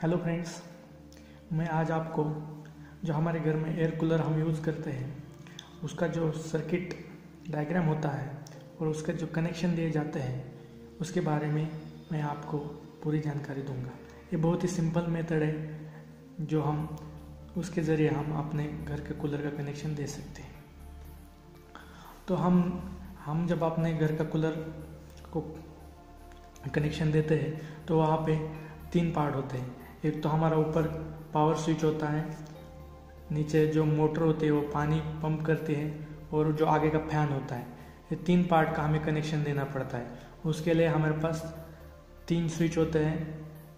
Hello friends, मैं आज आपको जो हमारे घर में एयर कूलर हम यूज़ करते हैं उसका जो सर्किट डायग्राम होता है और उसके जो कनेक्शन दिए जाते हैं उसके बारे में मैं आपको पूरी जानकारी दूंगा। ये बहुत ही सिंपल मेथड है जो हम उसके ज़रिए हम अपने घर के कूलर का कनेक्शन दे सकते हैं। तो हम जब अपने घर का कूलर को कनेक्शन देते हैं तो वहाँ पे 3 पार्ट होते हैं। एक तो हमारा ऊपर पावर स्विच होता है, नीचे जो मोटर होती है वो पानी पंप करती है और जो आगे का फैन होता है। ये 3 पार्ट का हमें कनेक्शन देना पड़ता है। उसके लिए हमारे पास 3 स्विच होते हैं,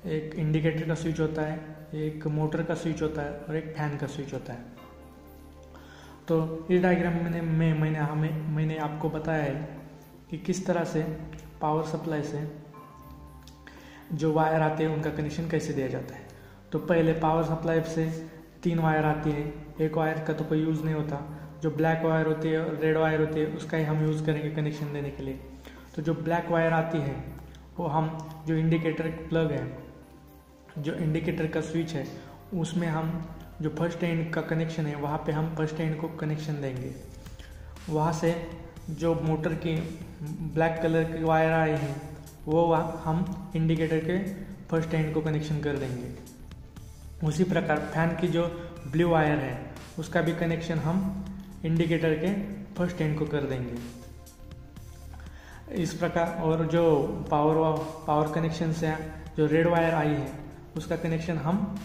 एक इंडिकेटर का स्विच होता है, एक मोटर का स्विच होता है और एक फैन का स्विच होता है। तो इस डायग्राम में मैंने आपको बताया है कि किस तरह से पावर सप्लाई से जो वायर आते हैं उनका कनेक्शन कैसे दिया जाता है। तो पहले पावर सप्लाई से 3 वायर आती है। एक वायर का तो कोई यूज़ नहीं होता, जो ब्लैक वायर होती है और रेड वायर होती है उसका ही हम यूज़ करेंगे कनेक्शन देने के लिए। तो जो ब्लैक वायर आती है वो हम जो इंडिकेटर प्लग है, जो इंडिकेटर का स्विच है, उसमें हम जो फर्स्ट एंड का कनेक्शन है वहाँ पे हम फर्स्ट एंड को कनेक्शन देंगे। वहाँ से जो मोटर की ब्लैक कलर की वायर आए हैं वो हम इंडिकेटर के फर्स्ट एंड को कनेक्शन कर देंगे। उसी प्रकार फैन की जो ब्लू वायर है उसका भी कनेक्शन हम इंडिकेटर के फर्स्ट एंड को कर देंगे। इस प्रकार और जो पावर कनेक्शन से जो रेड वायर आई है उसका कनेक्शन हम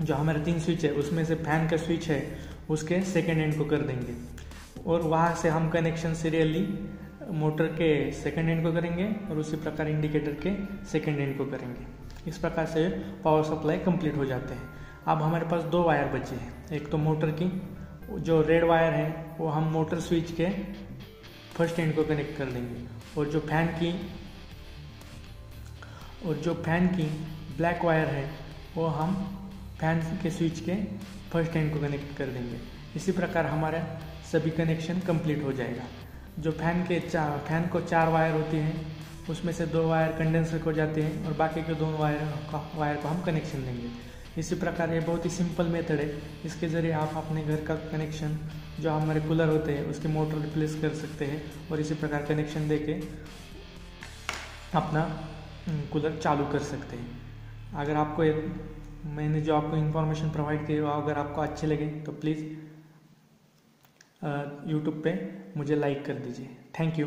जो हमारे 3 स्विच है उसमें से फैन का स्विच है उसके सेकेंड एंड को कर देंगे और वहाँ से हम कनेक्शन सीरियली मोटर के सेकेंड एंड को करेंगे और उसी प्रकार इंडिकेटर के सेकेंड एंड को करेंगे। इस प्रकार से पावर सप्लाई कंप्लीट हो जाते हैं। अब हमारे पास 2 वायर बचे हैं। एक तो मोटर की जो रेड वायर है वो हम मोटर स्विच के फर्स्ट एंड को कनेक्ट कर देंगे और जो फैन की ब्लैक वायर है वो हम फैन के स्विच के फर्स्ट एंड को कनेक्ट कर देंगे। इसी प्रकार हमारा सभी कनेक्शन कंप्लीट हो जाएगा। जो फैन को 4 वायर होती हैं उसमें से 2 वायर कंडेंसर को जाते हैं और बाकी के 2 वायर को हम कनेक्शन देंगे। इसी प्रकार ये बहुत ही सिंपल मेथड है। इसके ज़रिए आप अपने घर का कनेक्शन जो हमारे कूलर होते हैं उसके मोटर रिप्लेस कर सकते हैं और इसी प्रकार कनेक्शन देके अपना कूलर चालू कर सकते हैं। अगर आपको मैंने जो आपको इन्फॉर्मेशन प्रोवाइड की अगर आपको अच्छे लगे तो प्लीज़ यूट्यूब पे मुझे लाइक कर दीजिए। Thank you.